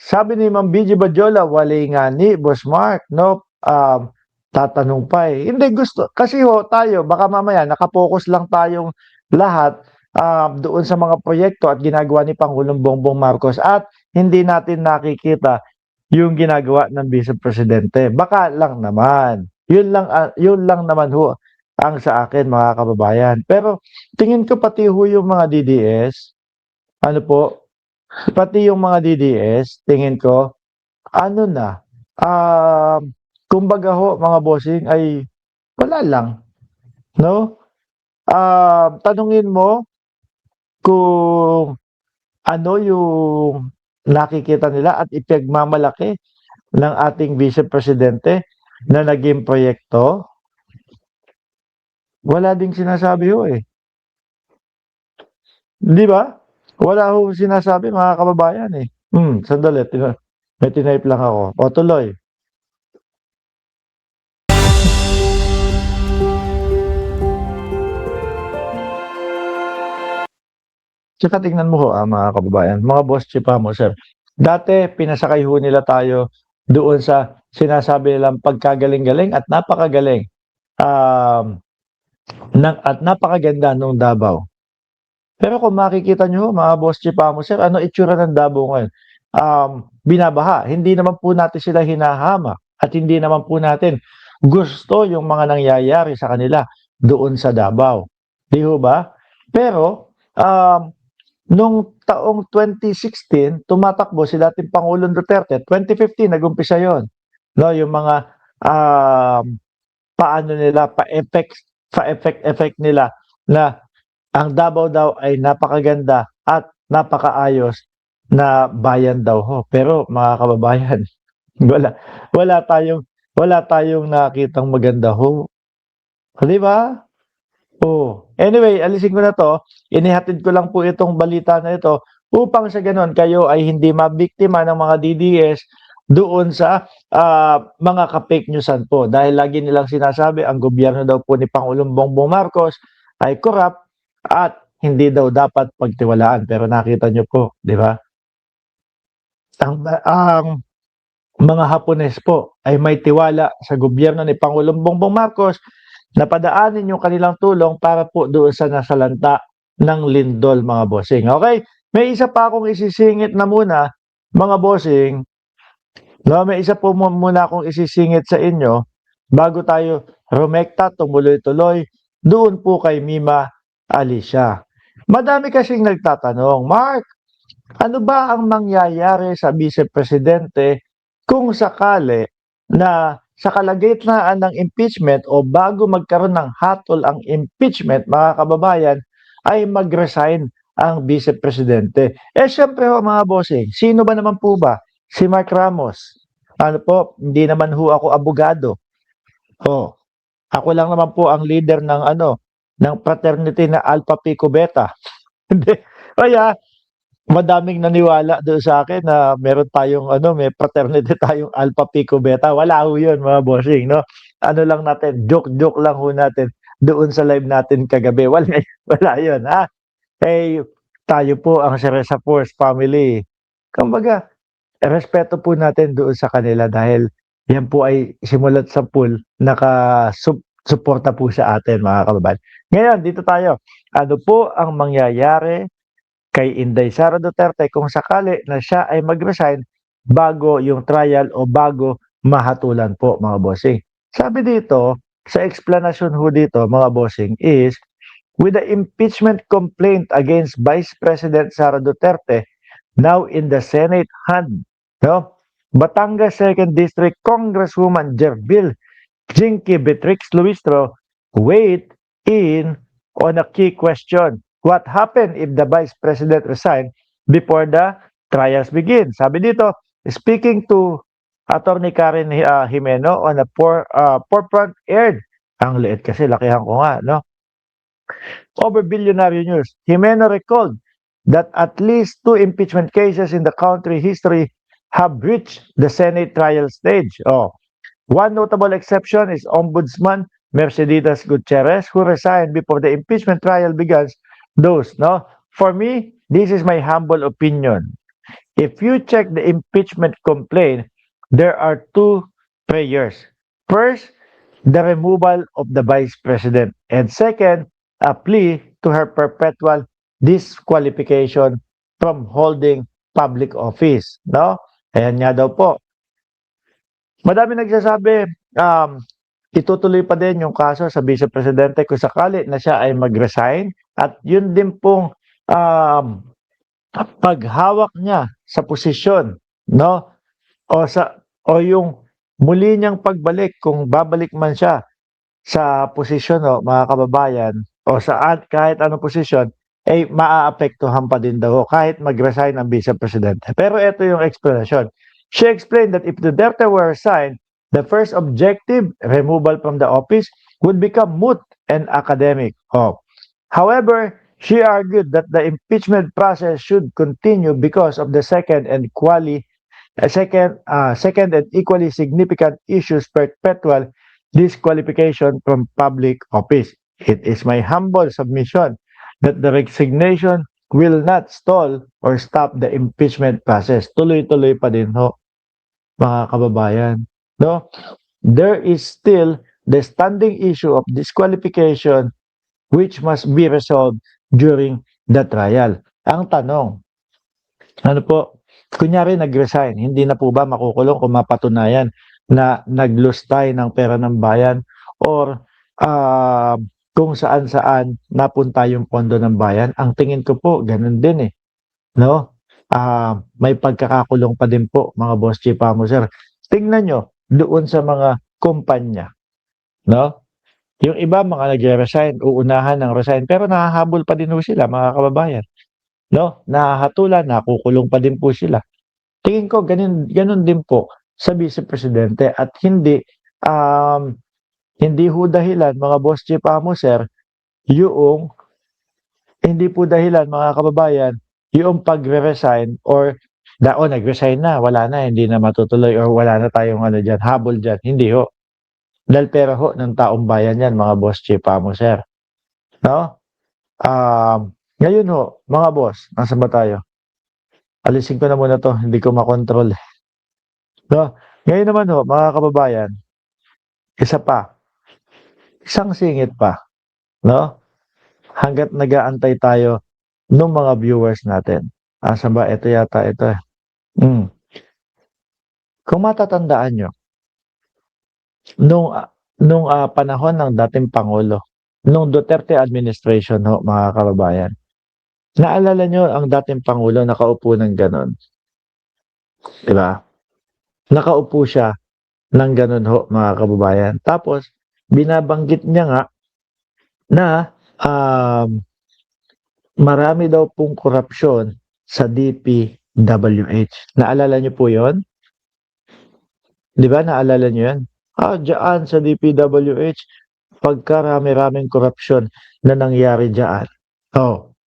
sabi ni Ma'am BG Badjola, walay nga ni Boss Mark, no? Tatanong pa eh. Hindi gusto, kasi ho, tayo, baka mamaya, nakapokus lang tayong lahat doon sa mga proyekto at ginagawa ni Pangulong Bongbong Marcos at hindi natin nakikita yung ginagawa ng Vice Presidente. Baka lang naman. Yun lang naman ho ang sa akin mga kababayan. Pero tingin ko pati ho yung mga DDS, ano po, pati yung mga DDS, tingin ko, ano na, kumbaga ho mga bossing ay wala lang, no? Tanungin mo kung ano yung nakikita nila at ipagmamalaki ng ating Vice Presidente na naging proyekto, wala ding sinasabi ho eh. Di ba? Wala ho sinasabi mga kababayan eh. Sandali, may tinype lang ako. O tuloy. Tsaka tingnan mo ho, mga kababayan, mga boss chipa mo, sir. Dati, pinasakay ho nila tayo doon sa sinasabi nilang pagkagaling-galing at napakagaling at napakaganda nung Davao. Pero kung makikita nyo, mga boss chipa mo, sir, ano itsura ng Davao ngayon? Binabaha. Hindi naman po natin sila hinahama at hindi naman po natin gusto yung mga nangyayari sa kanila doon sa Davao. Di ho ba? Pero, nung taong 2016, tumatakbo si dating Pangulong Duterte. 2015, nag-umpisa yon. No, yung mga paano nila, pa-effect nila na ang Davao daw ay napakaganda at napakaayos na bayan daw ho. Pero mga kababayan, wala wala tayong wala tayong nakitang maganda ho. Di ba? Oh. Anyway, alisin ko na to. Inihatid ko lang po itong balita na ito upang sa ganon kayo ay hindi mabiktima ng mga DDS doon sa mga ka-fake newsan po. Dahil lagi nilang sinasabi ang gobyerno daw po ni Pangulong Bongbong Marcos ay corrupt at hindi daw dapat pagtiwalaan. Pero nakita nyo po, di ba? Ang mga Hapones po ay may tiwala sa gobyerno ni Pangulong Bongbong Marcos na padaanin yung kanilang tulong para po doon sa nasalanta ng lindol, mga bossing. Okay? May isa pa akong isisingit na muna, mga bossing. No, may isa po muna akong isisingit sa inyo bago tayo rumekta, tumuloy-tuloy doon po kay Mima Alicia. Madami kasing nagtatanong, Mark, ano ba ang mangyayari sa Vice Presidente kung sakali na sa kalagitnaan ng impeachment o bago magkaroon ng hatol ang impeachment, mga kababayan, ay mag-resign ang Vice Presidente? Eh, syempre ho, mga bossing, sino ba naman po ba? Si Mark Ramos. Ano po, hindi naman ho ako abogado. Oh, ako lang naman po ang leader ng ng fraternity na Alpha Pico Beta. Hindi. Kaya, madaming naniwala doon sa akin na meron tayong may fraternity tayong Alpha Pico Beta. Wala ho 'yun, mga bossing, no? Ano lang natin, joke lang ho natin doon sa live natin kagabi. Wala 'yun, ha? Eh, tayo po ang Ceresa Force family. Kumbaga, respeto po natin doon sa kanila dahil yan po ay simulat sa pool suporta po sa atin, mga kababayan. Ngayon, dito tayo. Ano po ang mangyayari kay Inday Sara Duterte kung sakali na siya ay mag-resign bago yung trial o bago mahatulan po, mga bossing? Sabi dito, sa explanation ho dito, mga bossing, is with the impeachment complaint against Vice President Sara Duterte now in the Senate hand, no? Batangas 2nd District Congresswoman Jerbil Jinky Beatrix Luistro weighed in on a key question. What happened if the Vice President resigned before the trials begin? Sabi dito, speaking to Attorney Karen Jimeno on a forefront aired. Ang liit kasi, lakihan ko nga, no? Over Billionaire News, Jimeno recalled that at least 2 impeachment cases in the country history have reached the Senate trial stage. One notable exception is Ombudsman Mercedes Gutierrez, who resigned before the impeachment trial begins. For me, this is my humble opinion. If you check the impeachment complaint, there are two prayers. First, the removal of the vice president. And second, a plea to her perpetual disqualification from holding public office. No? Ayan nga daw po. Madami nagsasabi, itutuloy pa din yung kaso sa Vice Presidente kung sakali na siya ay mag-resign at yun din pong paghawak niya sa posisyon, no? O yung muli niyang pagbalik kung babalik man siya sa posisyon, no, mga kababayan, o saan kahit anong posisyon ay maaapektuhan pa din daw kahit mag-resign ang Vice Presidente. Pero ito yung explanation. She explained that if Duterte were resigned, the first objective, removal from the office, would become moot and academic. However, she argued that the impeachment process should continue because of the second and equally significant issues, perpetual disqualification from public office. It is my humble submission that the resignation will not stall or stop the impeachment process. Tuloy-tuloy pa din ho, mga kababayan. No? There is still the standing issue of disqualification which must be resolved during the trial. Ang tanong, ano po, kunyari nag-resign, hindi na po ba makukulong kung mapatunayan na naglustay ng pera ng bayan or kung saan-saan napunta yung pondo ng bayan? Ang tingin ko po, ganun din eh. No? May pagkakakulong pa din po, mga boss chief mo, sir. Tingnan nyo, doon sa mga kumpanya. No? Yung iba, mga nag-resign, uunahan ng resign, pero nahahabol pa din po sila, mga kababayan. No? Nahahatulan, nakukulong pa din po sila. Tingin ko, ganun din po sa Vice Presidente at hindi ho dahilan, mga boss chief mo, sir, hindi po dahilan, mga kababayan, yung pagre-resign or nag-resign na, wala na, hindi na matutuloy or wala na tayong dyan, habol dyan. Hindi ho. Dahil pera ho ng taong bayan yan, mga boss chief mo, sir. No? Ngayon ho, mga boss, nasa ba tayo? Alisin ko na muna to, hindi ko makontrol. No? Ngayon naman ho, mga kababayan, isa pa, isang singit pa, no? Hanggat nag-aantay tayo ng mga viewers natin. Asa ba? Ito yata, ito. Kung matatandaan nyo, nung panahon ng dating Pangulo, nung Duterte administration ho, mga kababayan, naalala nyo ang dating Pangulo nakaupo ng ganon? Diba? Nakaupo siya ng ganon ho, mga kababayan. Tapos, binabanggit niya nga na marami daw pong korupsyon sa DPWH. Naalala niyo po yon? Di ba? Naalala niyo yan? Diyan sa DPWH, pagkarami-raming korupsyon na nangyari diyan.